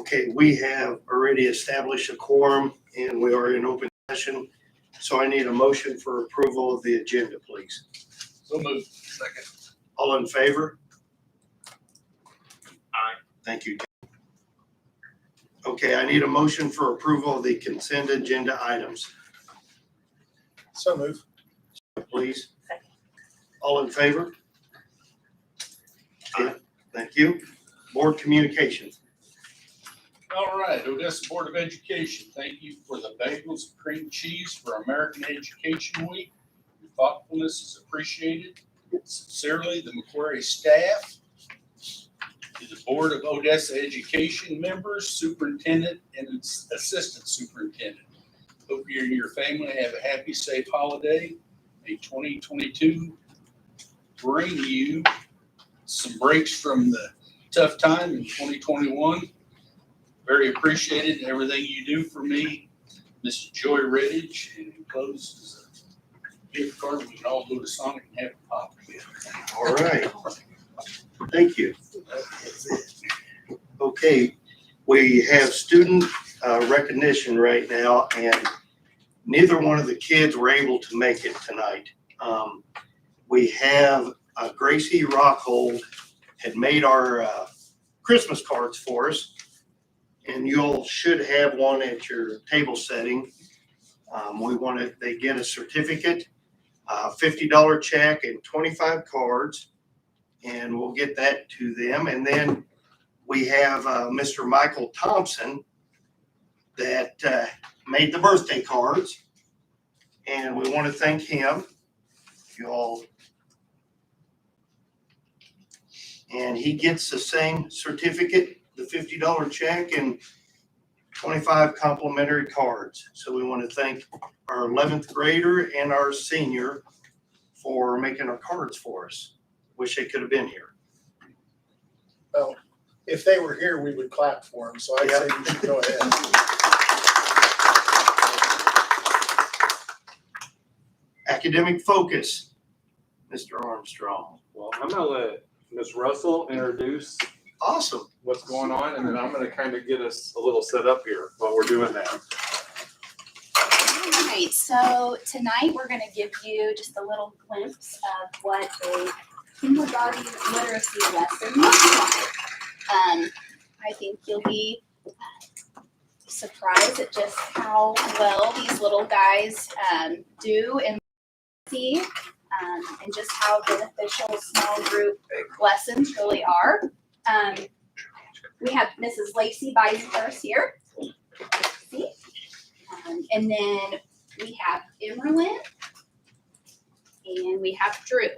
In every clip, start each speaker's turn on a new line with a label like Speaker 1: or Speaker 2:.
Speaker 1: Okay, we have already established a quorum and we are in open session. So I need a motion for approval of the agenda, please.
Speaker 2: So moved. Second.
Speaker 1: All in favor?
Speaker 2: Aye.
Speaker 1: Thank you. Okay, I need a motion for approval of the consent agenda items,
Speaker 2: So moved.
Speaker 1: please. All in favor? Thank you. Board communications.
Speaker 2: All right, Odessa Board of Education, thank you for the bagels and cream cheese for American Education Week. Your thoughtfulness is appreciated. Sincerely, the Macquarie staff, to the Board of Odessa Education members, superintendent, and assistant superintendent. Hope you and your family have a happy, safe holiday. May 2022 bring you some breaks from the tough time in 2021. Very appreciated everything you do for me, Mrs. Joy Redditch, and enclosed is a gift card. We can all go to Sonic and have a pop.
Speaker 1: All right. Thank you. Okay, we have student recognition right now, and neither one of the kids were able to make it tonight. We have Gracie Rockhold had made our Christmas cards for us, and you should have one at your table setting. They get a certificate, $50 check, and 25 cards, and we'll get that to them. And then we have Mr. Michael Thompson that made the birthday cards, and we want to thank him. You all. And he gets the same certificate, the $50 check, and 25 complimentary cards. So we want to thank our 11th grader and our senior for making our cards for us. Wish they could have been here.
Speaker 3: Well, if they were here, we would clap for them, so I'd say we should go ahead.
Speaker 1: Academic focus, Mr. Armstrong.
Speaker 4: Well, I'm gonna let Ms. Russell introduce
Speaker 1: Awesome.
Speaker 4: what's going on, and then I'm gonna kind of get us a little set up here while we're doing that.
Speaker 5: All right, so tonight we're going to give you just a little glimpse of what a kindergarten literacy lesson looks like. I think you'll be surprised at just how well these little guys do in literacy, and just how beneficial small group lessons really are. We have Mrs. Lacey Beisenhurst here. See? And then we have Emerlyn, and we have Drew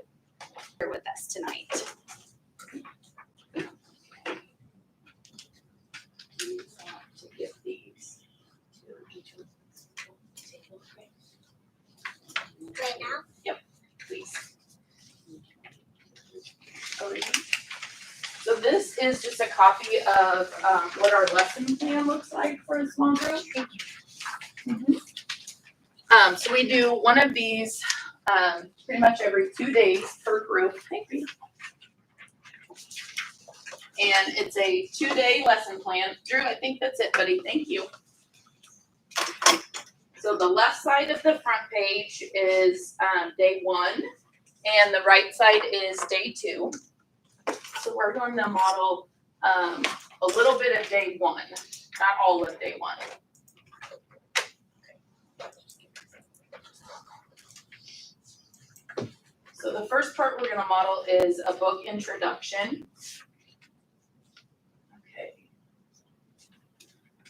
Speaker 5: here with us tonight. To give these to each of them.
Speaker 6: Right now?
Speaker 5: Yep, please. So this is just a copy of what our lesson plan looks like for a small group. So we do one of these pretty much every 2 days per group. Thank you. And it's a 2-day lesson plan. Drew, I think that's it, buddy. Thank you. So the left side of the front page is day 1, and the right side is day 2. So we're going to model a little bit of day 1, not all of day 1. So the first part we're going to model is a book introduction. Okay.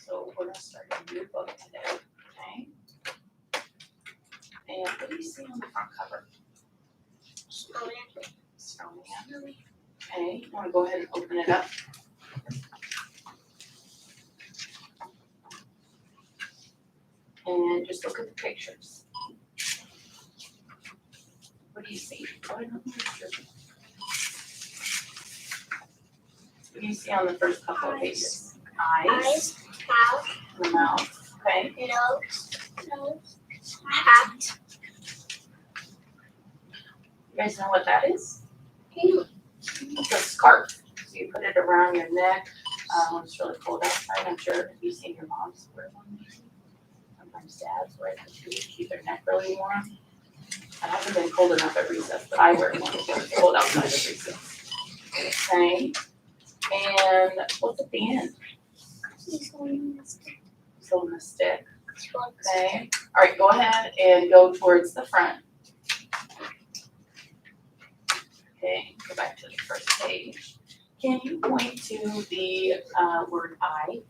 Speaker 5: So we're going to start a new book today. Okay. And what do you see on the front cover? Snowman. Okay, you want to go ahead and open it up? And just look at the pictures. What do you see? What do you see on the first couple of pages? Eyes.
Speaker 6: Mouth.
Speaker 5: The mouth. Okay.
Speaker 6: Nose. Hat.
Speaker 5: You guys know what that is? It's a scarf. So you put it around your neck.
Speaker 7: when it's really cold outside. I'm sure if you've seen your moms wear one, maybe. Sometimes dads wear them too, to keep their neck really warm. I haven't been cold enough at recess, but I wear one if it's cold outside at recess. Okay, and what's at the end?
Speaker 6: He's holding this thing.
Speaker 7: It's on the stick. Okay, all right, go ahead and go towards the front. Okay, go back to the first page. Can you point to the word I?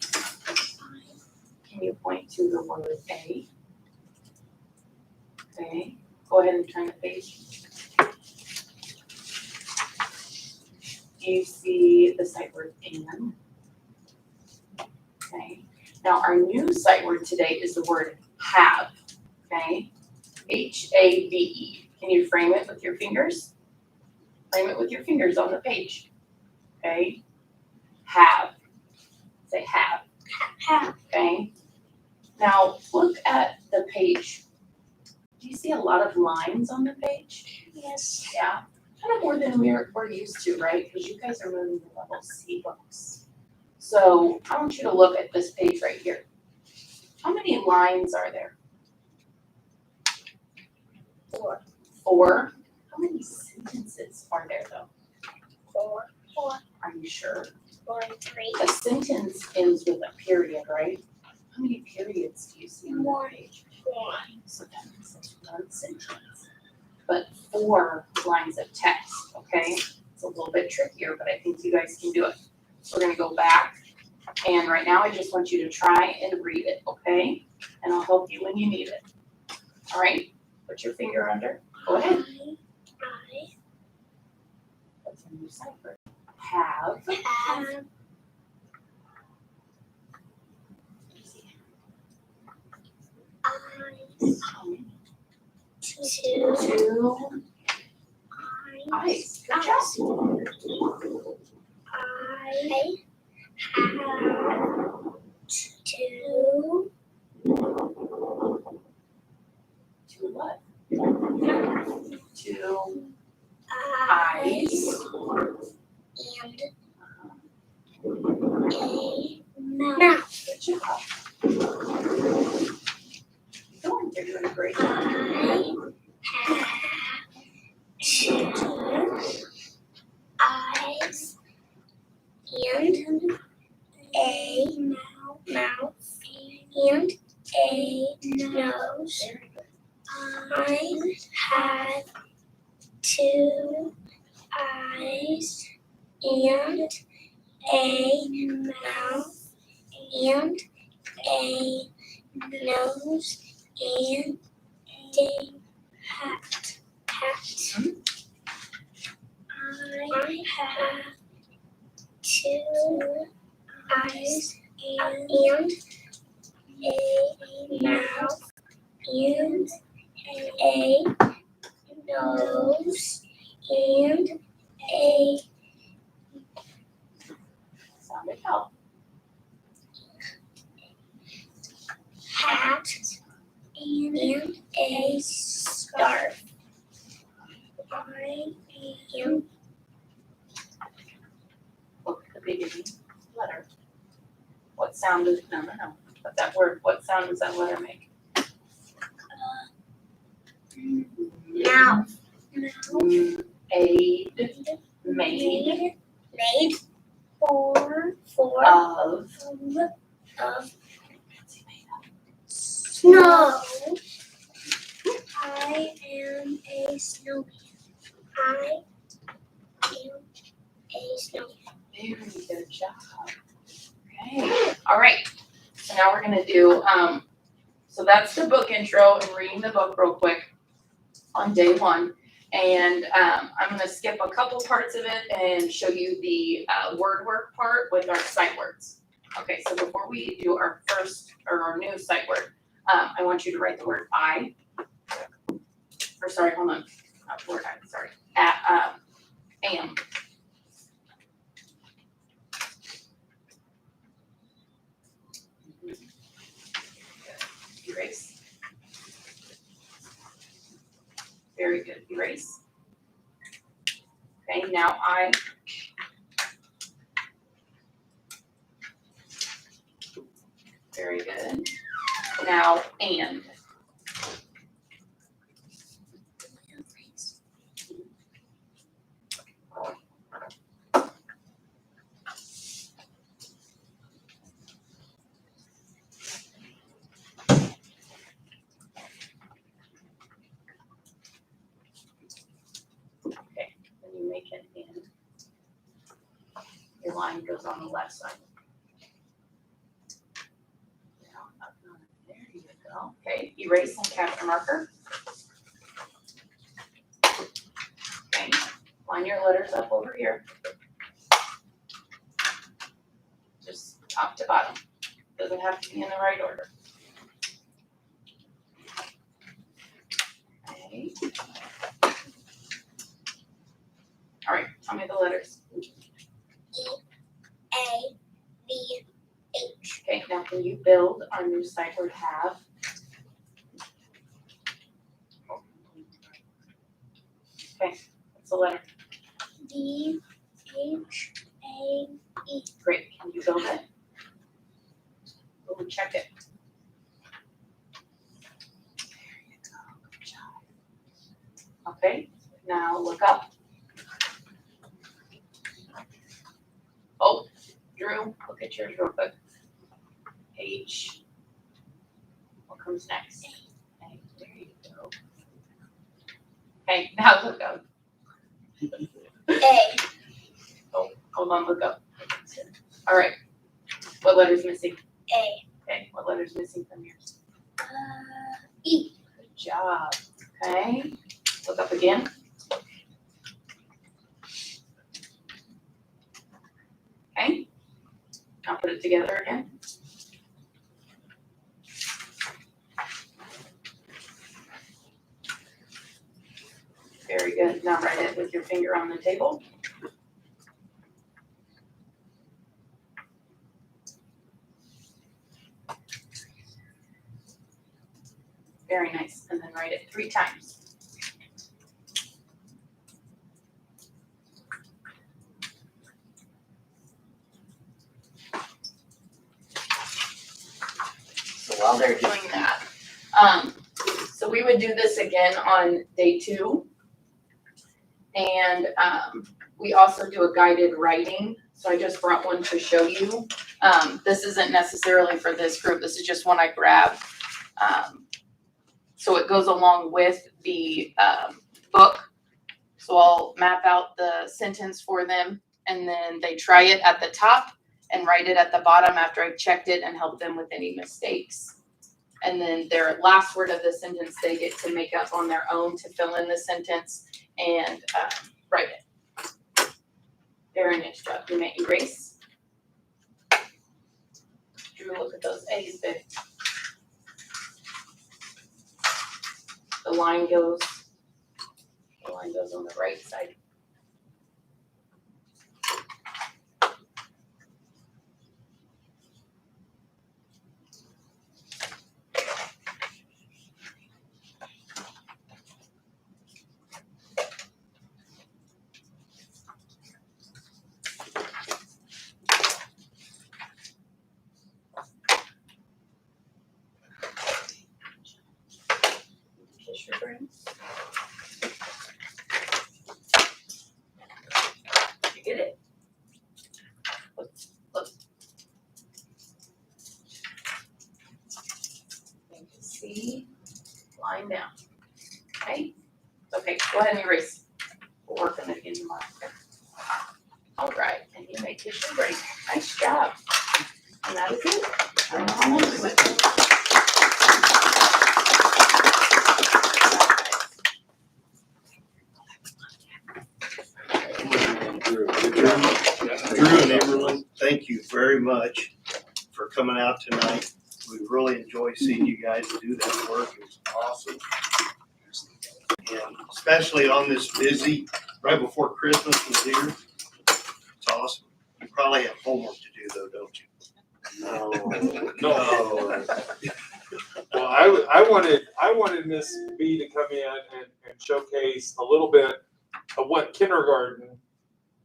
Speaker 7: Can you point to the word A? Okay, go ahead and turn the page. Do you see the sight word and? Okay, now our new sight word today is the word have. Okay, H-A-V-E. Can you frame it with your fingers? Frame it with your fingers on the page. Okay, have. Say have.
Speaker 6: Have.
Speaker 7: Okay, now look at the page. Do you see a lot of lines on the page?
Speaker 6: Yes.
Speaker 7: Yeah, kind of more than we're used to, right? Because you guys are moving to level C books. So I want you to look at this page right here. How many lines are there?
Speaker 6: 4.
Speaker 7: 4. How many sentences are there though?
Speaker 6: 4.
Speaker 7: Are you sure?
Speaker 6: 4 and 3.
Speaker 7: A sentence ends with a period, right? How many periods do you see on the page?
Speaker 6: 1.
Speaker 7: So that means it's one sentence. But 4 lines of text, okay? It's a little bit trickier, but I think you guys can do it. We're gonna go back, and right now I just want you to try and read it, okay? And I'll help you when you need it. All right, put your finger under, go ahead.
Speaker 6: I
Speaker 7: That's a new cipher. Have.
Speaker 6: have eyes.
Speaker 7: How many?
Speaker 6: 2
Speaker 7: 2
Speaker 6: eyes.
Speaker 7: eyes. Good job.
Speaker 6: I have 2
Speaker 7: 2 what? 2
Speaker 6: eyes
Speaker 7: eyes.
Speaker 6: and a mouth.
Speaker 7: Good job. Keep going, you're doing a great job.
Speaker 6: I have 2 eyes and a mouth and a nose. I have 2 eyes and a mouth and a nose and a hat. I have 2 eyes and a mouth and a nose and a
Speaker 7: Sound it out.
Speaker 6: hat and a scarf. I am
Speaker 7: Look at the beginning letter. What sound does, no. But that word, what sound does that letter make?
Speaker 6: mouth.
Speaker 7: Aid, made,
Speaker 6: Made for
Speaker 7: of,
Speaker 6: snow. I am a snowman. I am a snowman.
Speaker 7: very good job. Okay, all right, so now we're gonna do, so that's the book intro and reading the book real quick on day 1. And I'm gonna skip a couple parts of it and show you the word work part with our sight words. Okay, so before we do our first, or our new sight word, I want you to write the word I. Or sorry, hold on, not the word I, sorry, am. Erase. Very good, erase. Okay, now I. Very good. Now, and. Okay, then you make an N. Your line goes on the left side. Down, up, down. There you go. Okay, erase and capture marker. Okay, line your letters up over here. Just top to bottom. Doesn't have to be in the right order. Okay. All right, tell me the letters.
Speaker 6: A, B, H.
Speaker 7: Okay, now can you build our new sight word have? Okay, what's the letter?
Speaker 6: D, H, A, E.
Speaker 7: Great, can you build it? We'll check it. There you go, good job. Okay, now look up. Oh, Drew, look at yours real quick. H. What comes next? A, there you go. Okay, now look up.
Speaker 6: A,
Speaker 7: Oh, hold on, look up. All right, what letter's missing?
Speaker 6: A.
Speaker 7: Okay, what letter's missing from yours?
Speaker 6: E.
Speaker 7: Good job. Okay, look up again. Okay, now put it together again. Very good. Now write it with your finger on the table. Very nice. And then write it 3 times. So while they're doing that, so we would do this again on day 2. And we also do a guided writing. So I just brought one to show you. This isn't necessarily for this group. This is just one I grabbed. So it goes along with the book. So I'll map out the sentence for them, and then they try it at the top and write it at the bottom after I've checked it and help them with any mistakes. And then their last word of the sentence they get to make up on their own to fill in the sentence and write it. Very nice job. You may erase. Drew, look at those A's, babe. The line goes on the right side. Kiss your brain. You get it? Look. Make it C, line down. Okay? Okay, go ahead and erase. We'll work on it again tomorrow. All right, and you may kiss your brain. Nice job. And that is it. I don't know how long we went.
Speaker 1: Drew and Emerlin, thank you very much for coming out tonight. We really enjoy seeing you guys do that work. It's awesome. And especially on this busy, right before Christmas was here. It's awesome. You probably have homework to do though, don't you?
Speaker 4: No. Well, I wanted Miss B to come in and showcase a little bit of what kindergarten,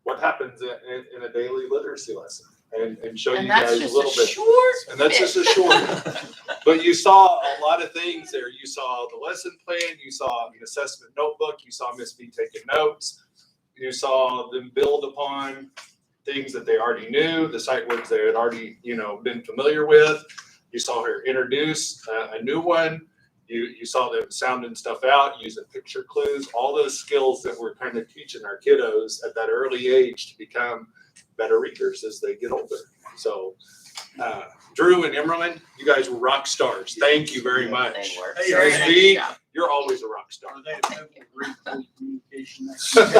Speaker 4: what happens in a daily literacy lesson. and show you
Speaker 7: And that's
Speaker 4: guys a
Speaker 7: just
Speaker 4: little
Speaker 7: a
Speaker 4: bit.
Speaker 7: short
Speaker 4: And that's
Speaker 7: bit.
Speaker 4: just a short. But you saw a lot of things there. You saw the lesson plan. You saw an assessment notebook. You saw Miss B taking notes. You saw them build upon things that they already knew, the sight words they had already, been familiar with. You saw her introduce a new one. You saw them sounding stuff out, using picture clues, all those skills that we're kind of teaching our kiddos at that early age to become better readers as they get older. So, Drew and Emerlin, you guys were rock stars. Thank you very much.
Speaker 7: They were.
Speaker 3: Hey,
Speaker 7: Very
Speaker 4: Miss
Speaker 7: nice
Speaker 4: B,
Speaker 7: job.
Speaker 4: you're always a rock star.
Speaker 2: Are they available to read full communication next?
Speaker 4: Really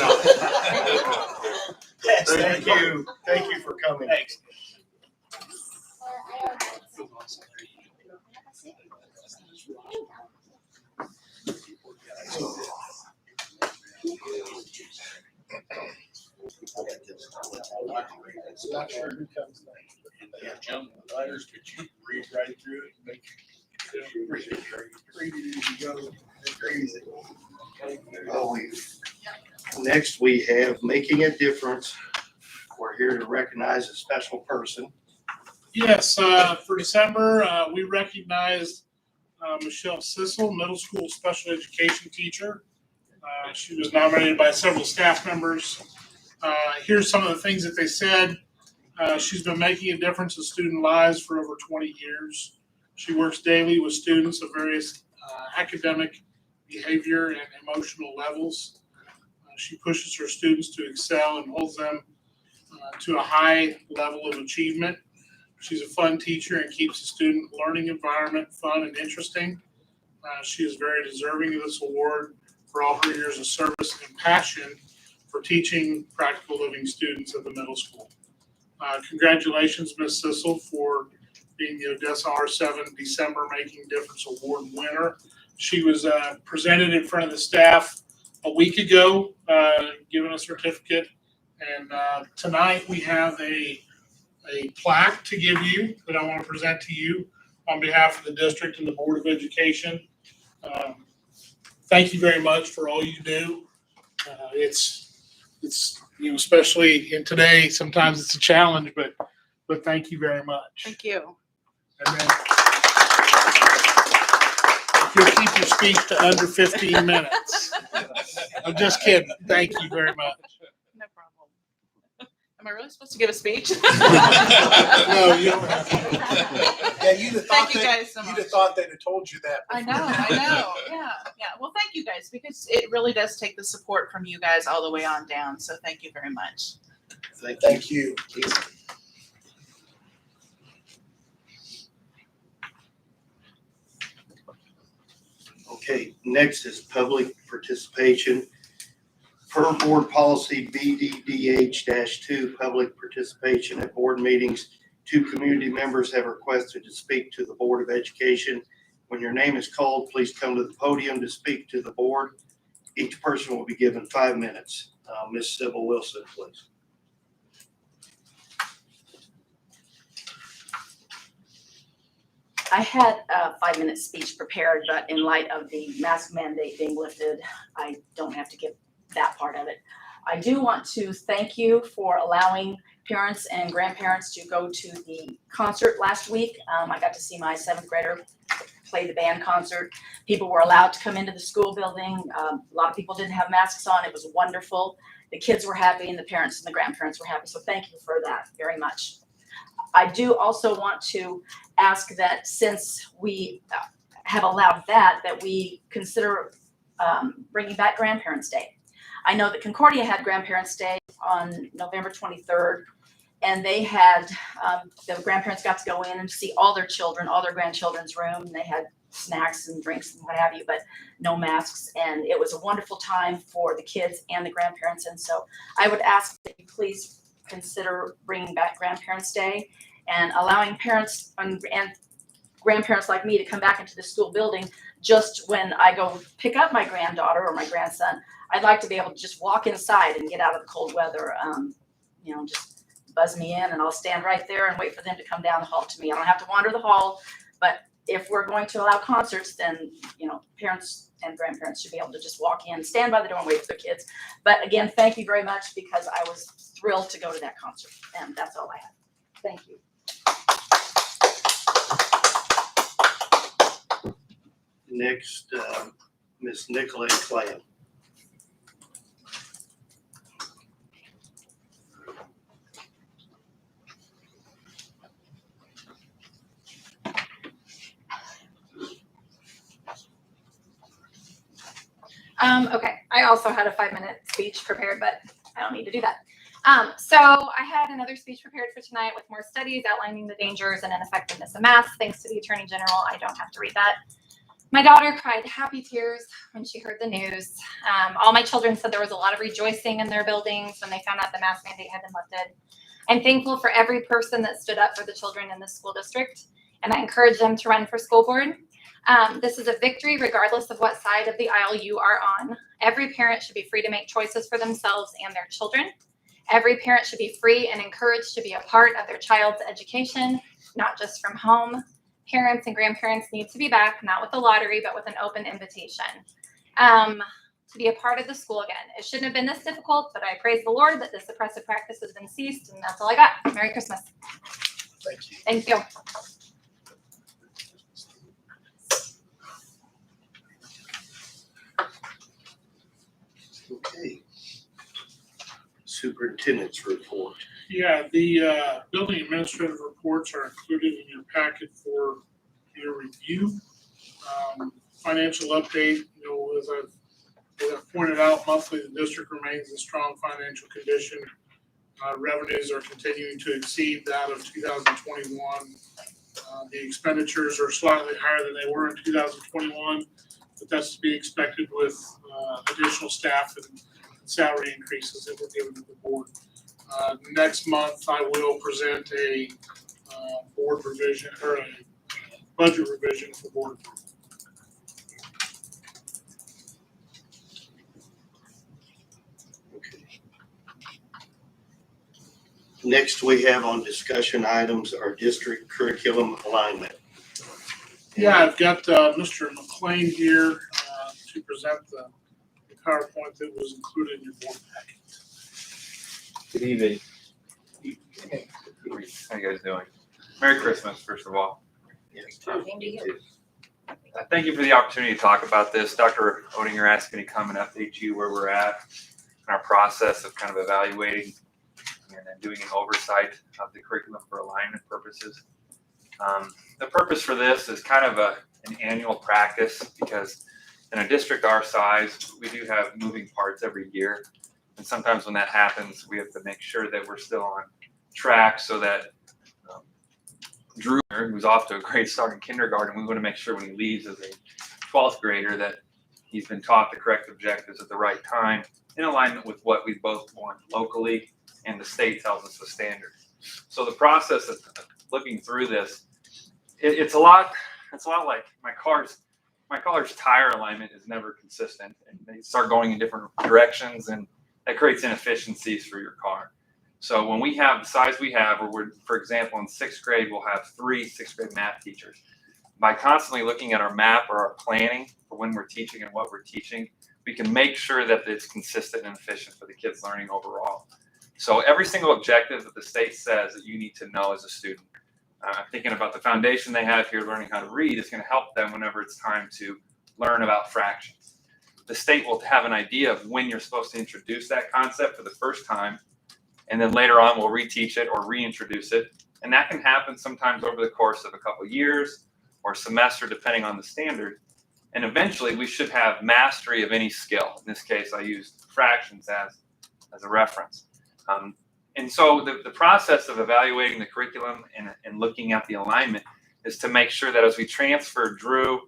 Speaker 4: not.
Speaker 3: Yes, thank you. Thank you for coming.
Speaker 2: Thanks.
Speaker 3: Not sure who comes next.
Speaker 2: Yeah, jump the letters, but you read right through it and make read it as you go. It's crazy.
Speaker 1: Well, next we have Making a Difference. We're here to recognize a special person.
Speaker 8: Yes, for December, we recognized Michelle Sissel, middle school special education teacher. She was nominated by several staff members. Here's some of the things that they said. She's been making a difference in student lives for over 20 years. She works daily with students of various academic, behavior, and emotional levels. She pushes her students to excel and holds them to a high level of achievement. She's a fun teacher and keeps the student learning environment fun and interesting. She is very deserving of this award for all her years of service and passion for teaching practical living students at the middle school. Congratulations, Ms. Sissel, for being the Odessa R-VII December Making Difference Award winner. She was presented in front of the staff a week ago, given a certificate. And tonight we have a plaque to give you that I want to present to you on behalf of the district and the Board of Education. Thank you very much for all you do. It's especially in today, sometimes it's a challenge, but thank you very much.
Speaker 9: Thank you.
Speaker 8: And then if you'll keep your speech to under 15 minutes. I'm just kidding. Thank you very much.
Speaker 9: No problem. Am I really supposed to give a speech?
Speaker 8: No, you don't have to.
Speaker 3: Yeah, you'd have thought
Speaker 9: Thank you guys so
Speaker 3: you'd
Speaker 9: much.
Speaker 3: have thought they'd have told you that.
Speaker 9: I know. Yeah. Well, thank you guys, because it really does take the support from you guys all the way on down. So thank you very much.
Speaker 3: Thank you.
Speaker 1: Okay, next is public participation. Per board policy BDDH-2, public participation at board meetings. 2 community members have requested to speak to the Board of Education. When your name is called, please come to the podium to speak to the board. Each person will be given 5 minutes. Ms. Sybil Wilson, please.
Speaker 10: I had a 5-minute speech prepared, but in light of the mask mandate being lifted, I don't have to give that part of it. I do want to thank you for allowing parents and grandparents to go to the concert last week. I got to see my 7th grader play the band concert. People were allowed to come into the school building. A lot of people didn't have masks on. It was wonderful. The kids were happy and the parents and the grandparents were happy. So thank you for that very much. I do also want to ask that since we have allowed that we consider bringing back Grandparents' Day. I know that Concordia had Grandparents' Day on November 23rd, and they had, the grandparents got to go in and see all their children, all their grandchildren's room, and they had snacks and drinks and what have you, but no masks, and it was a wonderful time for the kids and the grandparents, and so I would ask that you please consider bringing back Grandparents' Day and allowing parents and grandparents like me to come back into the school building just when I go pick up my granddaughter or my grandson. I'd like to be able to just walk inside and get out of the cold weather. Just buzz me in and I'll stand right there and wait for them to come down the hall to me. I don't have to wander the hall, but if we're going to allow concerts, then, parents and grandparents should be able to just walk in, stand by the door and wait for their kids. But again, thank you very much, because I was thrilled to go to that concert, and that's all I have. Thank you.
Speaker 1: Next, Ms. Nicolette Clam.
Speaker 11: Okay, I also had a 5-minute speech prepared, but I don't need to do that. So I had another speech prepared for tonight with more studies outlining the dangers and ineffectiveness of masks. Thanks to the Attorney General, I don't have to read that. My daughter cried happy tears when she heard the news. All my children said there was a lot of rejoicing in their buildings when they found out the mask mandate had been lifted. I'm thankful for every person that stood up for the children in this school district, and I encourage them to run for school board. This is a victory regardless of what side of the aisle you are on. Every parent should be free to make choices for themselves and their children. Every parent should be free and encouraged to be a part of their child's education, not just from home. Parents and grandparents need to be back, not with a lottery, but with an open invitation to be a part of the school again. It shouldn't have been this difficult, but I praise the Lord that this oppressive practice has been ceased, and that's all I got. Merry Christmas.
Speaker 3: Thank you.
Speaker 11: Thank you.
Speaker 1: Okay. Superintendent's report.
Speaker 8: Yeah, the building administrative reports are included in your packet for your review. Financial update, as I've pointed out, monthly the district remains in strong financial condition. Revenues are continuing to exceed that of 2021. The expenditures are slightly higher than they were in 2021, but that's to be expected with additional staff and salary increases that were given to the board. Next month, I will present a board revision or a budget revision for board approval.
Speaker 1: Okay. Next, we have on discussion items our district curriculum alignment.
Speaker 8: Yeah, I've got Mr. McLean here to present the PowerPoint that was included in your board packet.
Speaker 12: Good evening. How you guys doing? Merry Christmas, first of all.
Speaker 10: Same to you.
Speaker 12: Thank you for the opportunity to talk about this. Dr. Odinger asked me to come and update you where we're at in our process of kind of evaluating and then doing an oversight of the curriculum for alignment purposes. The purpose for this is kind of an annual practice, because in a district our size, we do have moving parts every year. And sometimes when that happens, we have to make sure that we're still on track, so that Drew, who's off to a great start in kindergarten, we want to make sure when he leaves as a 12th grader that he's been taught the correct objectives at the right time, in alignment with what we both want locally and the state tells us the standard. So the process of looking through this, it's a lot like my car's tire alignment is never consistent, and they start going in different directions, and that creates inefficiencies for your car. So when we have the size we have, where we're, for example, in 6th grade, we'll have 3 6th grade math teachers. By constantly looking at our map or our planning for when we're teaching and what we're teaching, we can make sure that it's consistent and efficient for the kids' learning overall. So every single objective that the state says that you need to know as a student, thinking about the foundation they have here, learning how to read, is going to help them whenever it's time to learn about fractions. The state will have an idea of when you're supposed to introduce that concept for the first time, and then later on we'll reteach it or reintroduce it. And that can happen sometimes over the course of a couple of years or semester, depending on the standard. And eventually we should have mastery of any skill. In this case, I used fractions as a reference. And so the process of evaluating the curriculum and looking at the alignment is to make sure that as we transfer Drew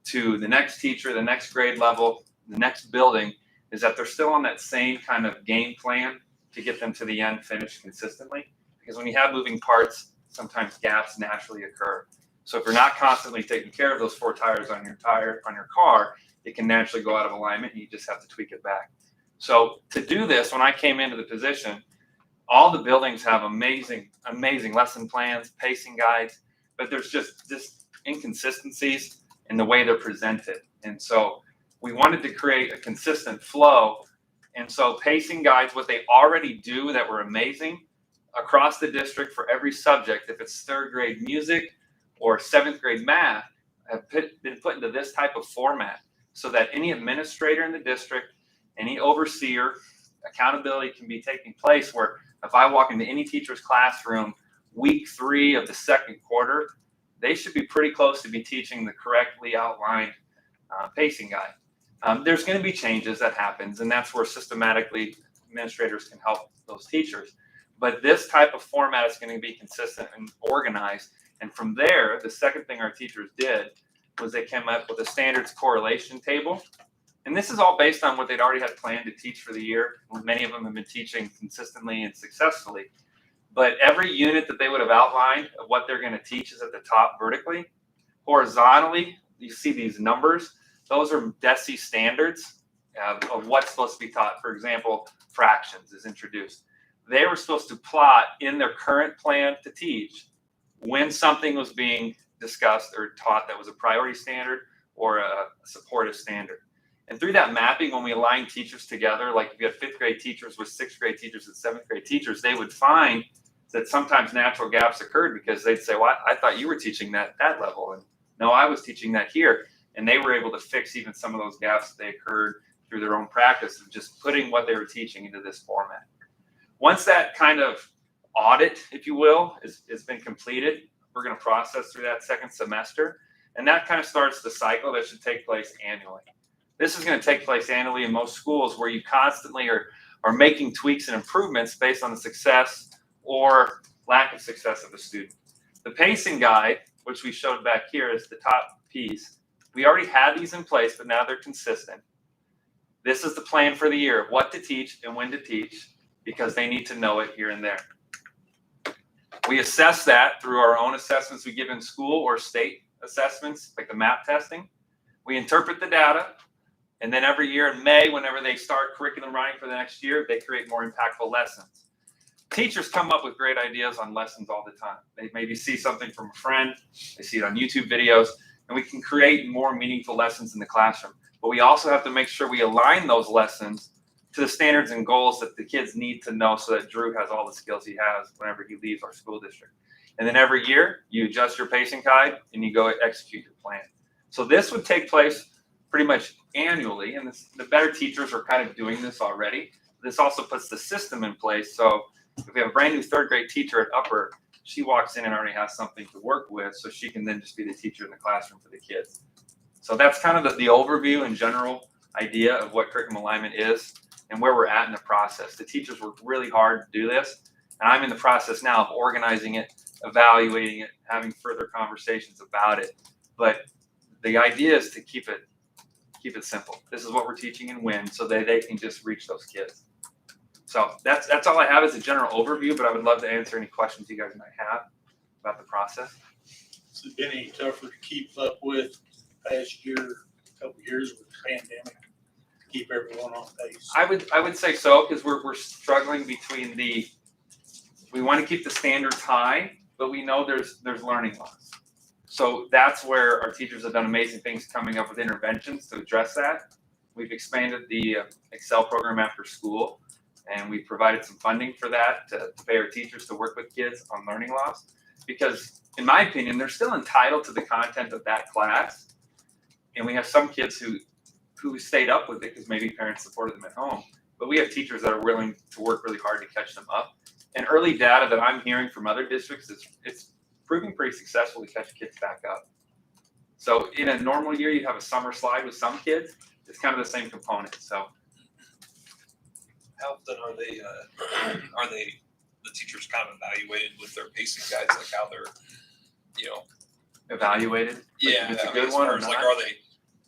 Speaker 12: to the next teacher, the next grade level, the next building, is that they're still on that same kind of game plan to get them to the end finished consistently. Because when you have moving parts, sometimes gaps naturally occur. So if you're not constantly taking care of those 4 tires on your car, it can naturally go out of alignment, and you just have to tweak it back. So to do this, when I came into the position, all the buildings have amazing lesson plans, pacing guides, but there's just this inconsistencies in the way they're presented. And so we wanted to create a consistent flow. And so pacing guides, what they already do that were amazing across the district for every subject, if it's third grade music or seventh grade math, have been put into this type of format so that any administrator in the district, any overseer, accountability can be taking place, where if I walk into any teacher's classroom week 3 of the second quarter, they should be pretty close to be teaching the correctly outlined pacing guide. There's going to be changes that happens, and that's where systematically administrators can help those teachers. But this type of format is going to be consistent and organized. And from there, the second thing our teachers did was they came up with a standards correlation table. And this is all based on what they'd already had planned to teach for the year. Many of them have been teaching consistently and successfully. But every unit that they would have outlined of what they're going to teach is at the top vertically. Horizontally, you see these numbers. Those are DESI standards of what's supposed to be taught. For example, fractions is introduced. They were supposed to plot in their current plan to teach when something was being discussed or taught that was a priority standard or a supportive standard. And through that mapping, when we align teachers together, like if you had 5th grade teachers with 6th grade teachers and 7th grade teachers, they would find that sometimes natural gaps occurred because they'd say, well, I thought you were teaching that level. And no, I was teaching that here. And they were able to fix even some of those gaps that they occurred through their own practice of just putting what they were teaching into this format. Once that kind of audit, if you will, has been completed, we're going to process through that second semester. And that kind of starts the cycle that should take place annually. This is going to take place annually in most schools, where you constantly are making tweaks and improvements based on the success or lack of success of a student. The pacing guide, which we showed back here, is the top piece. We already had these in place, but now they're consistent. This is the plan for the year, what to teach and when to teach, because they need to know it here and there. We assess that through our own assessments we give in school or state assessments, like the MAP testing. We interpret the data, and then every year in May, whenever they start curriculum writing for the next year, they create more impactful lessons. Teachers come up with great ideas on lessons all the time. They maybe see something from a friend, they see it on YouTube videos, and we can create more meaningful lessons in the classroom. But we also have to make sure we align those lessons to the standards and goals that the kids need to know, so that Drew has all the skills he has whenever he leaves our school district. And then every year, you adjust your pacing guide and you go execute your plan. So this would take place pretty much annually, and the better teachers are kind of doing this already. This also puts the system in place. So if we have a brand new 3rd grade teacher at upper, she walks in and already has something to work with, so she can then just be the teacher in the classroom for the kids. So that's kind of the overview and general idea of what curriculum alignment is and where we're at in the process. The teachers worked really hard to do this, and I'm in the process now of organizing it, evaluating it, having further conversations about it. But the idea is to keep it simple. This is what we're teaching and when, so that they can just reach those kids. So that's all I have as a general overview, but I would love to answer any questions you guys might have about the process.
Speaker 3: Has it been any tougher to keep up with past year, couple years with the pandemic, to keep everyone on pace?
Speaker 12: I would say so, because we're struggling between we want to keep the standards high, but we know there's learning loss. So that's where our teachers have done amazing things, coming up with interventions to address that. We've expanded the Excel program after school, and we provided some funding for that to pay our teachers to work with kids on learning loss. Because in my opinion, they're still entitled to the content of that class. And we have some kids who stayed up with it because maybe parents supported them at home. But we have teachers that are willing to work really hard to catch them up. And early data that I'm hearing from other districts is it's proving pretty successful to catch kids back up. So in a normal year, you have a summer slide with some kids. It's kind of the same component. So
Speaker 13: how often are the teachers kind of evaluated with their pacing guides, like how they're,
Speaker 12: evaluated?
Speaker 13: Yeah,
Speaker 12: If it's a
Speaker 13: I mean,
Speaker 12: good
Speaker 13: as
Speaker 12: one
Speaker 13: far
Speaker 12: or
Speaker 13: as
Speaker 12: not?
Speaker 13: like, are they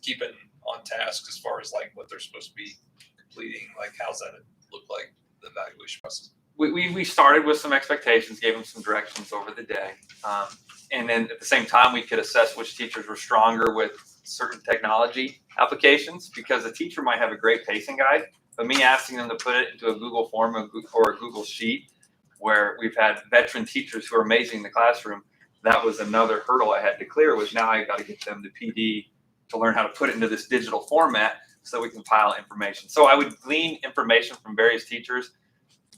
Speaker 13: keeping on task as far as like what they're supposed to be completing? Like, how's that look like, the evaluation process?
Speaker 12: We started with some expectations, gave them some directions over the day. And then at the same time, we could assess which teachers were stronger with certain technology applications, because a teacher might have a great pacing guide, but me asking them to put it into a Google form or a Google sheet, where we've had veteran teachers who are amazing in the classroom, that was another hurdle I had to clear, was now I got to get them to PD to learn how to put it into this digital format so we can compile information. So I would glean information from various teachers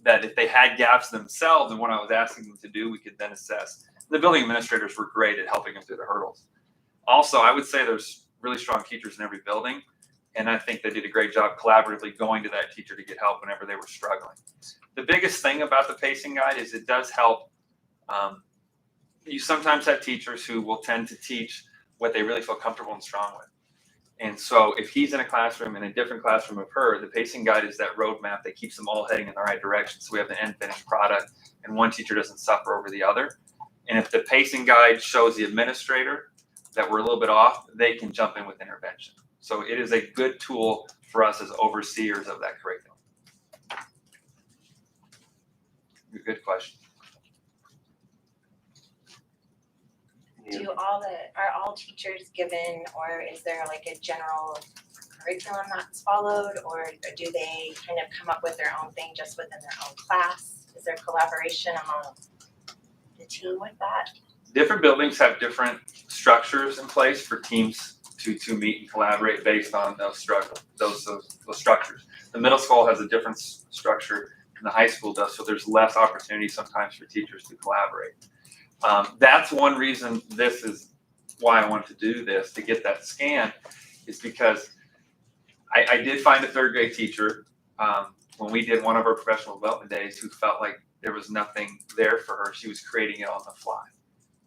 Speaker 12: that if they had gaps themselves in what I was asking them to do, we could then assess. The building administrators were great at helping them through the hurdles. Also, I would say there's really strong teachers in every building, and I think they did a great job collaboratively going to that teacher to get help whenever they were struggling. The biggest thing about the pacing guide is it does help. You sometimes have teachers who will tend to teach what they really feel comfortable and strong with. And so if he's in a classroom, in a different classroom of her, the pacing guide is that roadmap that keeps them all heading in the right direction. So we have the end finished product, and one teacher doesn't suffer over the other. And if the pacing guide shows the administrator that we're a little bit off, they can jump in with intervention. So it is a good tool for us as overseers of that curriculum. Good question.
Speaker 14: Are all teachers given, or is there like a general curriculum that's followed, or do they kind of come up with their own thing just within their own class? Is there collaboration among the team with that?
Speaker 12: Different buildings have different structures in place for teams to meet and collaborate based on those structures. The middle school has a different structure than the high school does, so there's less opportunity sometimes for teachers to collaborate. That's one reason this is why I wanted to do this, to get that scan, is because I did find a third grade teacher when we did one of our professional development days who felt like there was nothing there for her. She was creating it on the fly.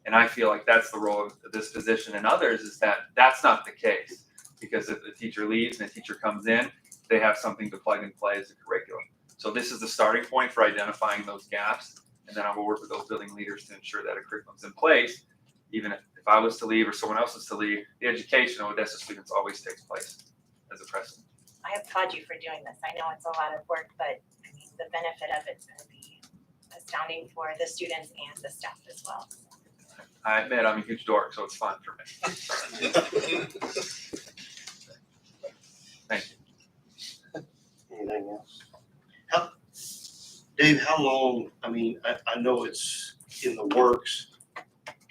Speaker 12: And I feel like that's the role of this position and others, is that that's not the case. Because if the teacher leaves and the teacher comes in, they have something to plug and play as a curriculum. So this is the starting point for identifying those gaps. And then I will work with those building leaders to ensure that a curriculum's in place. Even if I was to leave or someone else was to leave, the education of Odessa students always takes place as a precedent.
Speaker 14: I applaud you for doing this. I know it's a lot of work, but I mean, the benefit of it's going to be astounding for the students and the staff as well.
Speaker 12: I admit I'm a huge dork, so it's fun for me. Thank you.
Speaker 1: Anything else? Dave, how long, I know it's in the works.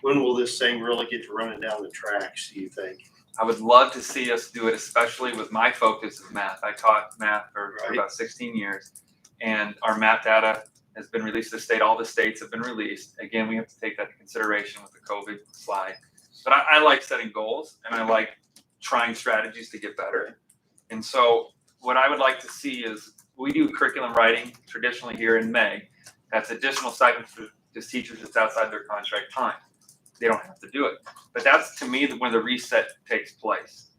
Speaker 1: When will this thing really get to running down the tracks, do you think?
Speaker 12: I would love to see us do it, especially with my focus of math. I taught math for about 16 years, and our math data has been released to the state. All the states have been released. Again, we have to take that into consideration with the COVID slide. But I like setting goals, and I like trying strategies to get better. And so what I would like to see is, we do curriculum writing traditionally here in May. That's additional stipend for just teachers that's outside their contract time. They don't have to do it. But that's, to me, when the reset takes place.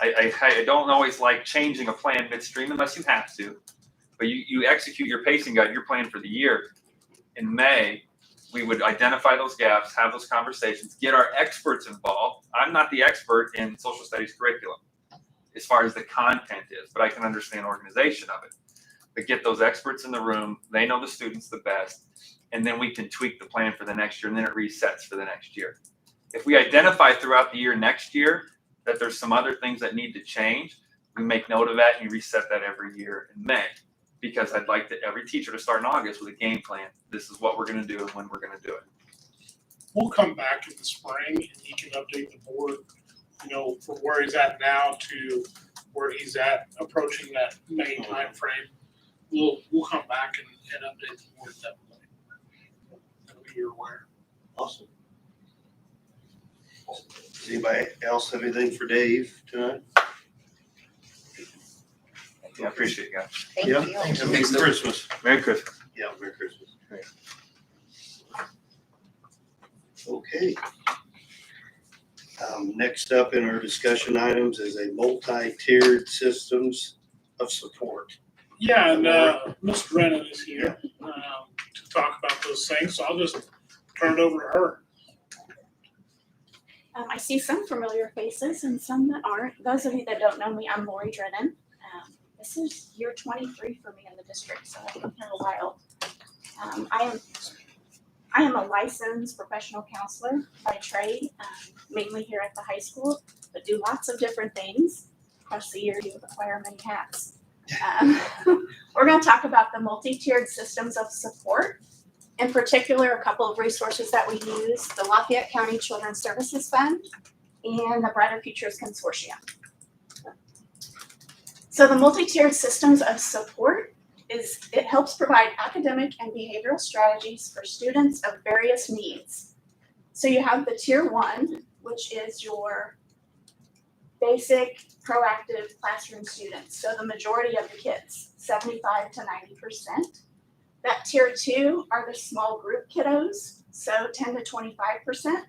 Speaker 12: I don't always like changing a plan midstream unless you have to. But you execute your pacing guide, your plan for the year. In May, we would identify those gaps, have those conversations, get our experts involved. I'm not the expert in social studies curriculum as far as the content is, but I can understand organization of it. But get those experts in the room, they know the students the best, and then we can tweak the plan for the next year, and then it resets for the next year. If we identify throughout the year next year that there's some other things that need to change, we make note of that and you reset that every year in May. Because I'd like every teacher to start in August with a game plan. This is what we're going to do and when we're going to do it.
Speaker 8: We'll come back in the spring and he can update the board, from where he's at now to where he's at approaching that May timeframe. We'll come back and update the board at that point. That'll be your aware.
Speaker 1: Awesome. Does anybody else have anything for Dave tonight?
Speaker 12: Yeah, I appreciate it, guys.
Speaker 14: Thank
Speaker 1: Yeah.
Speaker 14: you.
Speaker 1: Merry Christmas.
Speaker 12: Merry Christmas.
Speaker 1: Yeah, Merry Christmas. Okay. Next up in our discussion items is a multi-tiered systems of support.
Speaker 8: Yeah, and Ms. Rennan is here to talk about those things, so I'll just turn it over to her.
Speaker 11: I see some familiar faces and some that aren't. Those of you that don't know me, I'm Lori Rennan. This is year 23 for me in the district, so I've been here a while. I am a licensed professional counselor by trade, mainly here at the high school, but do lots of different things. Across the year, you acquire many hats. We're going to talk about the multi-tiered systems of support. In particular, a couple of resources that we use, the Lafayette County Children's Services Fund and the Brighter Futures Consortium. So the multi-tiered systems of support it helps provide academic and behavioral strategies for students of various needs. So you have the tier 1, which is your basic proactive classroom students. So the majority of the kids, 75 to 90%. That tier 2 are the small group kiddos, so 10 to 25%.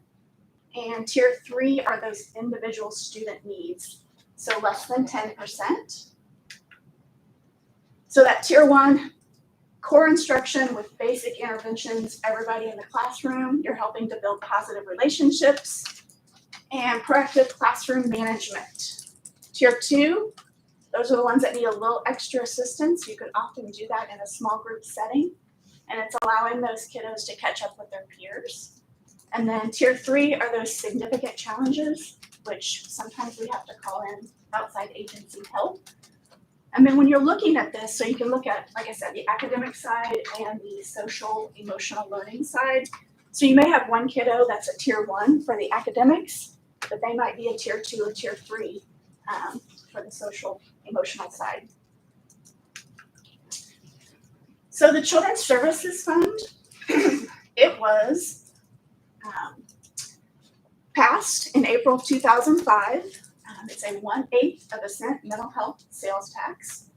Speaker 11: And tier 3 are those individual student needs, so less than 10%. So that tier 1, core instruction with basic interventions, everybody in the classroom, you're helping to build positive relationships and proactive classroom management. Tier 2, those are the ones that need a little extra assistance. You could often do that in a small group setting, and it's allowing those kiddos to catch up with their peers. And then tier 3 are those significant challenges, which sometimes we have to call in outside agency help. And then when you're looking at this, so you can look at, like I said, the academic side and the social emotional learning side. So you may have one kiddo that's a tier 1 for the academics, but they might be a tier 2 or tier 3 for the social emotional side. So the Children's Services Fund, it was passed in April of 2005. It's a 1/8 of a cent mental health sales tax.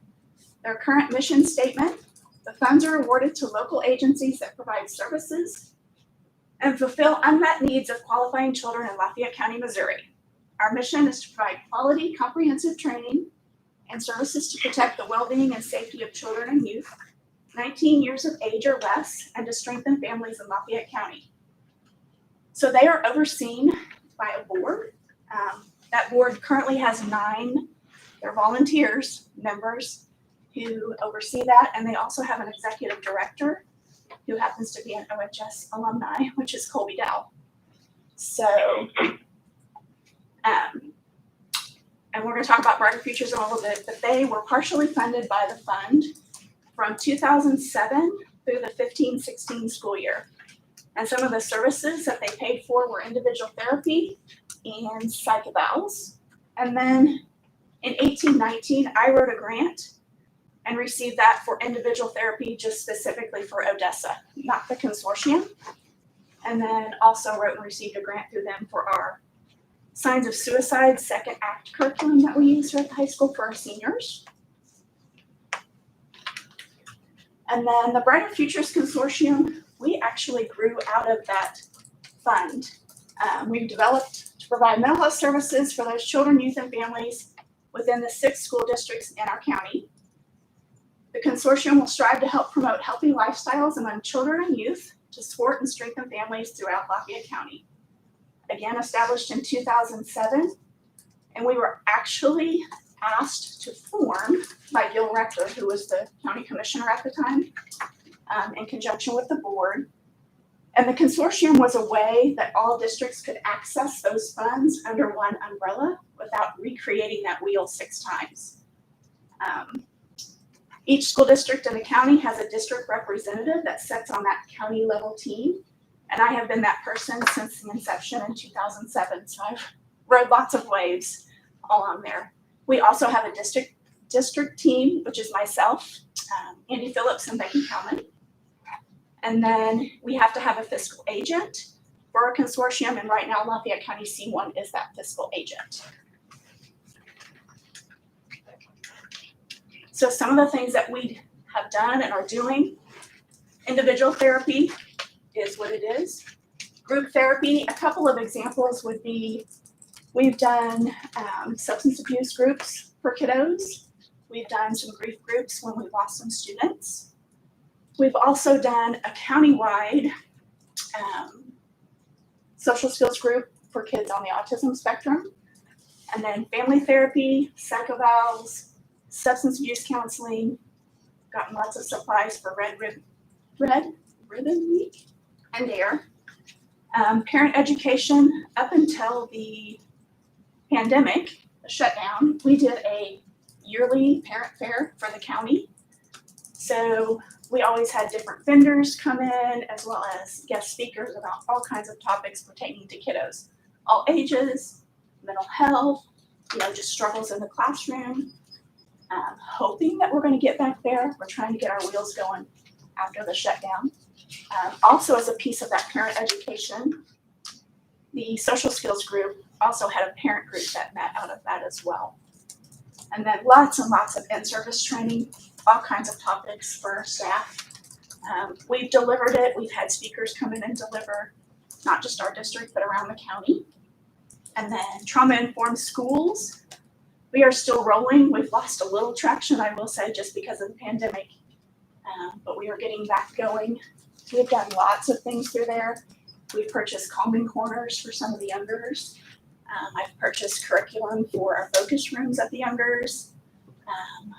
Speaker 11: Their current mission statement, the funds are awarded to local agencies that provide services and fulfill unmet needs of qualifying children in Lafayette County, Missouri. Our mission is to provide quality, comprehensive training and services to protect the well-being and safety of children and youth 19 years of age or less, and to strengthen families in Lafayette County. So they are overseen by a board. That board currently has 9, they're volunteers, members who oversee that, and they also have an executive director who happens to be an OHS alumni, which is Colby Dow. So, and we're going to talk about Brighter Futures in a little bit, but they were partially funded by the fund from 2007 through the 15-16 school year. And some of the services that they paid for were individual therapy and psych evals. And then in 18-19, I wrote a grant and received that for individual therapy just specifically for Odessa, not the consortium. And then also wrote and received a grant through them for our Signs of Suicide second act curriculum that we use here at the high school for our seniors. And then the Brighter Futures Consortium, we actually grew out of that fund. We've developed to provide mental health services for those children, youth, and families within the 6 school districts in our county. The consortium will strive to help promote healthy lifestyles among children and youth to support and strengthen families throughout Lafayette County. Again, established in 2007, and we were actually asked to form by Gil Rector, who was the county commissioner at the time, in conjunction with the board. And the consortium was a way that all districts could access those funds under one umbrella without recreating that wheel 6 times. Each school district in the county has a district representative that sits on that county level team. And I have been that person since the inception in 2007. So I've rode lots of waves all on there. We also have a district team, which is myself, Andy Phillips, and Becky Kalman. And then we have to have a fiscal agent for a consortium. And right now, Lafayette County C1 is that fiscal agent. So some of the things that we have done and are doing, individual therapy is what it is. Group therapy, a couple of examples would be, we've done substance abuse groups for kiddos. We've done some grief groups when we lost some students. We've also done a countywide social skills group for kids on the autism spectrum. And then family therapy, psych evals, substance abuse counseling, gotten lots of supplies for Red Ribbon Week and DARE. Parent education, up until the pandemic, the shutdown, we did a yearly parent fair for the county. So
Speaker 15: we always had different vendors come in as well as guest speakers about all kinds of topics pertaining to kiddos, all ages, mental health, just struggles in the classroom. Hoping that we're going to get back there. We're trying to get our wheels going after the shutdown. Also, as a piece of that parent education, the social skills group also had a parent group that met out of that as well. And then lots and lots of in-service training, all kinds of topics for our staff. We've delivered it. We've had speakers come in and deliver, not just our district, but around the county. And then trauma-informed schools. We are still rolling. We've lost a little traction, I will say, just because of the pandemic. But we are getting back going. We've done lots of things through there. We've purchased calming corners for some of the youngers. I've purchased curriculum for our focus rooms at the youngers.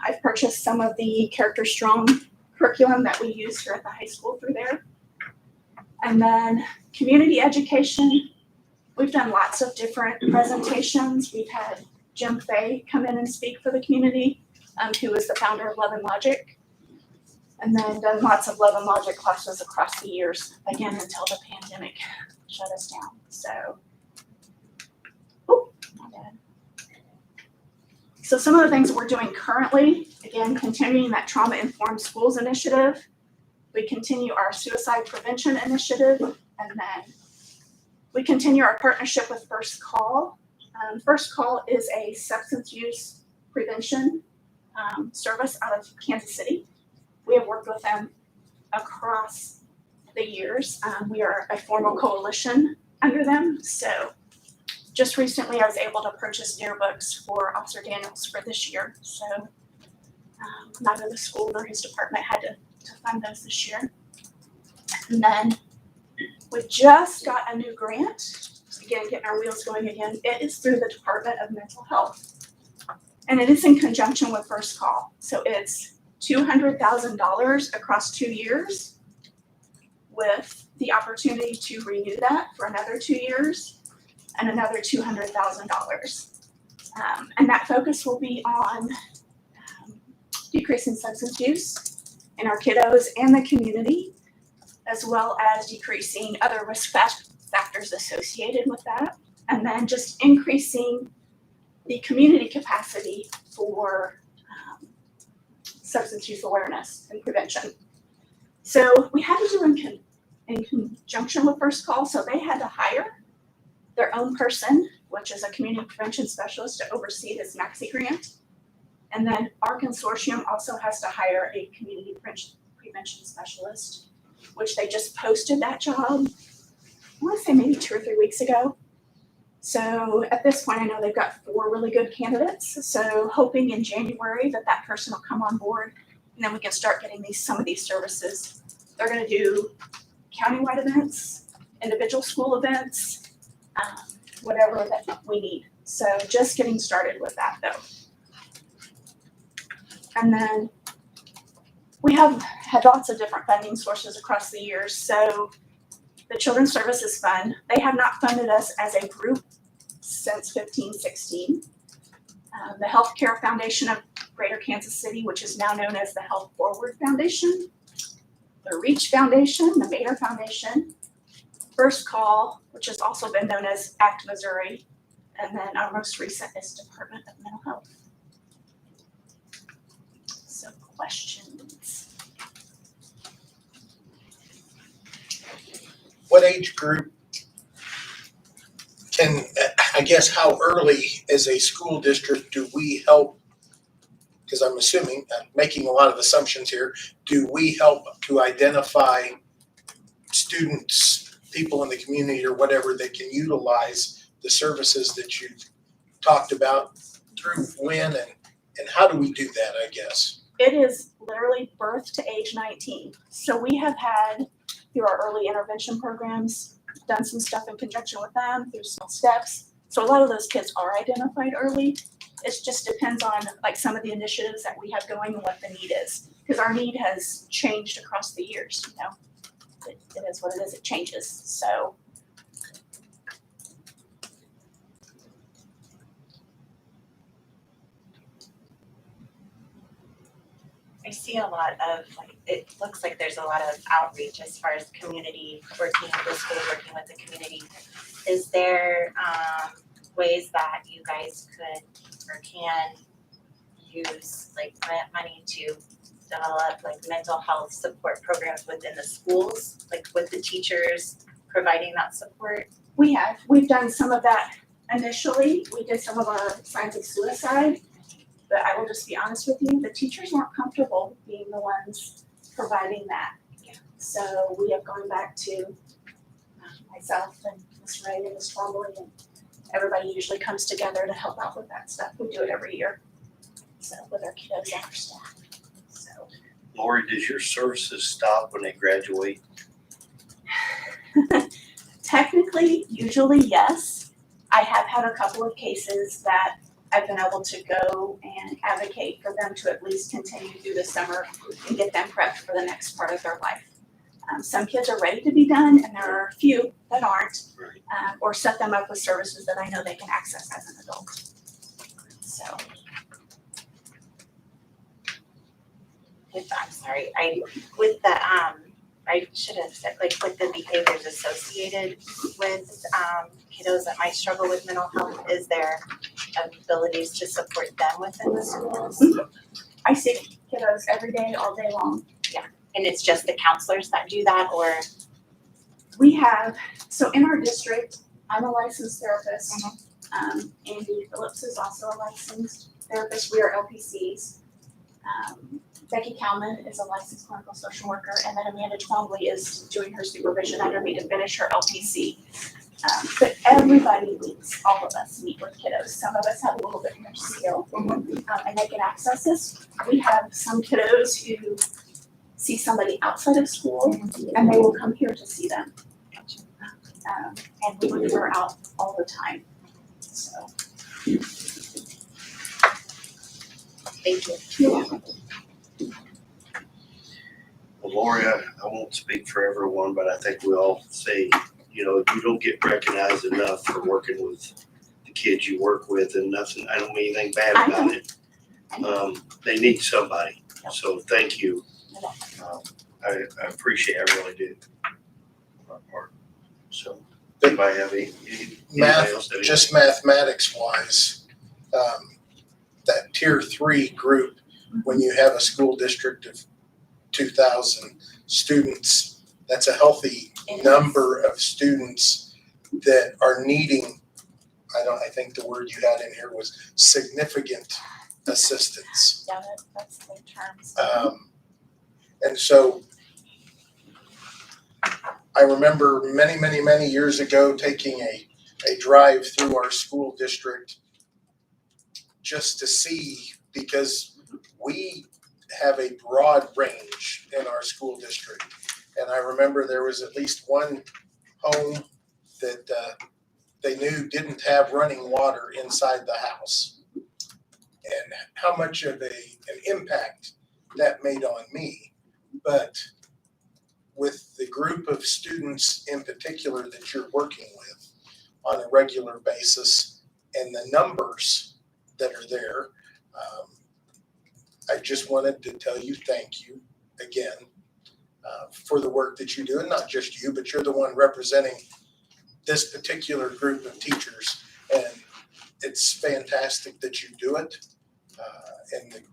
Speaker 15: I've purchased some of the Character Strong curriculum that we use here at the high school through there. And then community education. We've done lots of different presentations. We've had Jim Fay come in and speak for the community, who is the founder of Love and Logic. And then done lots of Love and Logic classes across the years, again, until the pandemic shut us down. So, my bad. So some of the things that we're doing currently, again, continuing that trauma-informed schools initiative. We continue our suicide prevention initiative, and then we continue our partnership with First Call. First Call is a substance use prevention service out of Kansas City. We have worked with them across the years. We are a formal coalition under them. So just recently I was able to purchase yearbooks for Officer Daniels for this year. So neither the school nor his department had to fund those this year. And then we just got a new grant. Again, getting our wheels going again. It is through the Department of Mental Health. And it is in conjunction with First Call. So it's $200,000 across 2 years with the opportunity to renew that for another 2 years and another $200,000. And that focus will be on decreasing substance use in our kiddos and the community, as well as decreasing other risk factors associated with that, and then just increasing the community capacity for substance use awareness and prevention. So we had to do in conjunction with First Call, so they had to hire their own person, which is a community prevention specialist, to oversee this Maxi grant. And then our consortium also has to hire a community prevention specialist, which they just posted that job, I want to say maybe 2 or 3 weeks ago. So at this point, I know they've got 4 really good candidates. So hoping in January that person will come on board, and then we can start getting some of these services. They're going to do countywide events, individual school events, whatever that we need. So just getting started with that though. And then we have had lots of different funding sources across the years. So the Children's Services Fund, they have not funded us as a group since 15-16. The Healthcare Foundation of Greater Kansas City, which is now known as the Health Forward Foundation, the Reach Foundation, the Mater Foundation, First Call, which has also been known as ACT Missouri, and then our most recent is Department of Mental Health. So questions?
Speaker 16: What age group can, I guess, how early as a school district do we help? Because I'm assuming, I'm making a lot of assumptions here, do we help to identify students, people in the community or whatever that can utilize the services that you've talked about through when and how do we do that, I guess?
Speaker 15: It is literally birth to age 19. So we have had, through our early intervention programs, done some stuff in conjunction with them through small steps. So a lot of those kids are identified early. It just depends on like some of the initiatives that we have going and what the need is. Because our need has changed across the years, you know. It is what it is, it changes. So
Speaker 14: I see a lot of, like, it looks like there's a lot of outreach as far as community working with the school, working with the community. Is there ways that you guys could or can use like grant money to develop like mental health support programs within the schools, like with the teachers providing that support?
Speaker 15: We've done some of that initially. We did some of our signs of suicide. But I will just be honest with you, the teachers weren't comfortable being the ones providing that.
Speaker 14: Yeah.
Speaker 15: So we have gone back to myself and Ms. Ray and Ms. Twombly, and everybody usually comes together to help out with that stuff. We do it every year. So with our kiddos and our staff. So
Speaker 1: Lori, does your services stop when they graduate?
Speaker 15: technically, usually yes. I have had a couple of cases that I've been able to go and advocate for them to at least continue through the summer and get them prepped for the next part of their life. Some kids are ready to be done, and there are a few that aren't, or set them up with services that I know they can access as an adult. So.
Speaker 14: I'm sorry, with the, I should have said, like, with the behaviors associated with kiddos that might struggle with mental health, is there abilities to support them within the schools?
Speaker 15: I see kiddos every day, all day long.
Speaker 14: Yeah, and it's just the counselors that do that, or?
Speaker 15: We have, so in our district, I'm a licensed therapist. Andy Phillips is also a licensed therapist. We are LPCs. Becky Kalman is a licensed clinical social worker, and then Amanda Twombly is doing her supervision under me to finish her LPC. But everybody meets, all of us meet with kiddos. Some of us have a little bit more skill, and they can access this. We have some kiddos who see somebody outside of school, and they will come here to see them. And we refer out all the time, so.
Speaker 14: Thank you.
Speaker 15: You're welcome.
Speaker 1: Well, Lori, I won't speak for everyone, but I think we all say, you know, you don't get recognized enough for working with the kids you work with, and nothing, I don't mean anything bad about it. They need somebody, so thank you. I appreciate it, I really do. So, anybody have anybody else?
Speaker 16: Just mathematics wise, that tier 3 group, when you have a school district of 2,000 students, that's a healthy number of students that are needing, I think the word you had in here was significant assistance.
Speaker 15: Yeah, that's the terms.
Speaker 16: And so I remember many years ago taking a drive through our school district just to see, because we have a broad range in our school district. And I remember there was at least one home that they knew didn't have running water inside the house. And how much of an impact that made on me. But with the group of students in particular that you're working with on a regular basis and the numbers that are there, I just wanted to tell you thank you again for the work that you do. And not just you, but you're the one representing this particular group of teachers. And it's fantastic that you do it. And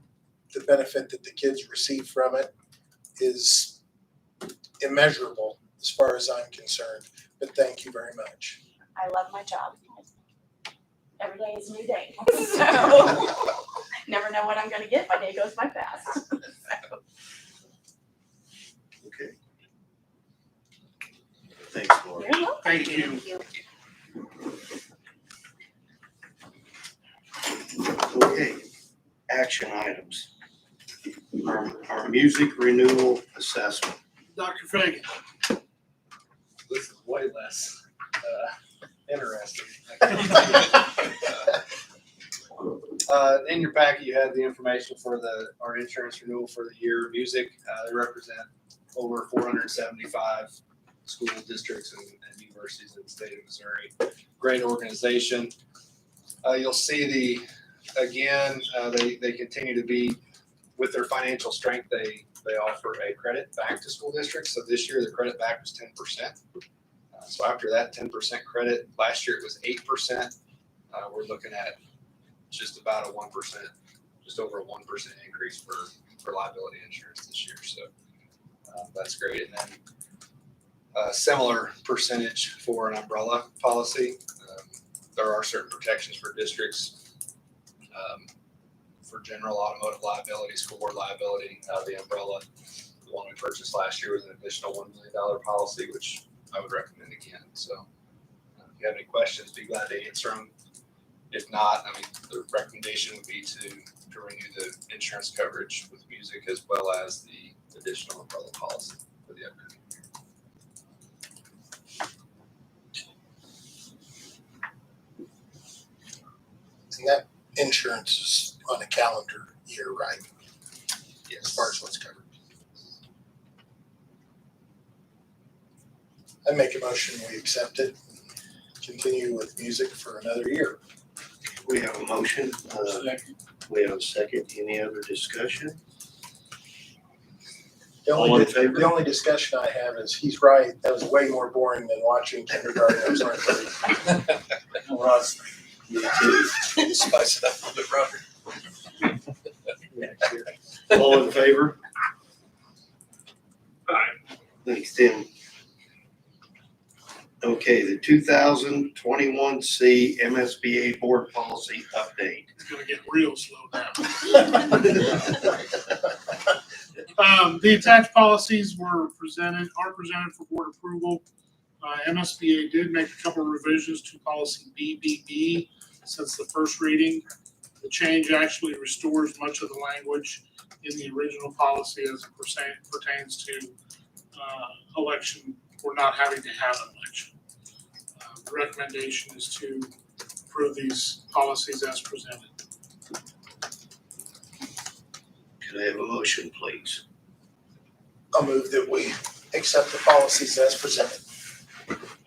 Speaker 16: the benefit that the kids receive from it is immeasurable as far as I'm concerned. But thank you very much.
Speaker 15: I love my job. Every day is a new day. So never know what I'm gonna get. My day goes by fast. So.
Speaker 1: Okay. Thanks, Lori.
Speaker 15: You're welcome.
Speaker 8: Thank you.
Speaker 14: Thank you.
Speaker 1: Okay, action items. Our music renewal assessment.
Speaker 8: Dr. Fagan.
Speaker 3: This is way less interesting. In your packet, you have the information for our insurance renewal for the year. Music, they represent over 475 school districts and universities in the state of Missouri. Great organization. You'll see they continue to be with their financial strength, they offer a credit back to school districts. So this year, the credit back was 10%. So after that 10% credit, last year it was 8%. We're looking at just about a 1%, just over a 1% increase for liability insurance this year. So that's great. And then a similar percentage for an umbrella policy. There are certain protections for districts for general automotive liability, school board liability. The umbrella, the one we purchased last year, was an additional $1 million policy, which I would recommend again. So if you have any questions, be glad to answer them. If not, I mean, the recommendation would be to renew the insurance coverage with music as well as the additional umbrella policy for the upcoming year.
Speaker 16: And that insurance is on a calendar year, right?
Speaker 3: Yes.
Speaker 16: As far as what's covered. I make a motion, we accept it, continue with music for another year.
Speaker 1: We have a motion. We have a second. Any other discussion? All in favor?
Speaker 16: The only discussion I have is, he's right, that was way more boring than watching kindergarten. I'm sorry.
Speaker 1: Ross. Me too.
Speaker 13: Spice it up a little bit, Robert.
Speaker 1: All in favor? Thanks, Tim. Okay, the 2021 C MSBA board policy update.
Speaker 8: It's gonna get real slow now. The attached policies are presented for board approval. MSBA did make a couple of revisions to policy BBB since the first reading. The change actually restores much of the language in the original policy as it pertains to election, or not having to have an election. The recommendation is to approve these policies as presented.
Speaker 1: Could I have a motion, please?
Speaker 16: I'll move that we accept the policies as presented.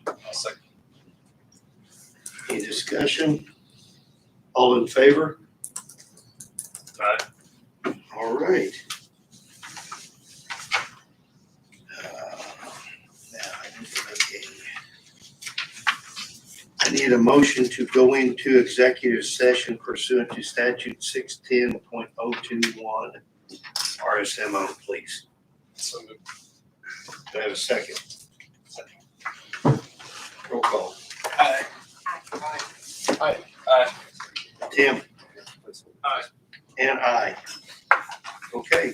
Speaker 13: I'll second.
Speaker 1: Any discussion? All in favor?
Speaker 13: Aye.
Speaker 1: All right. I need a motion to go into executive session pursuant to statute 610.021 RSMO, please.
Speaker 13: So moved.
Speaker 1: Do I have a second? Roll call.
Speaker 13: Aye.
Speaker 16: Aye.
Speaker 13: Aye.
Speaker 1: Tim?
Speaker 13: Aye.
Speaker 1: And I. Okay,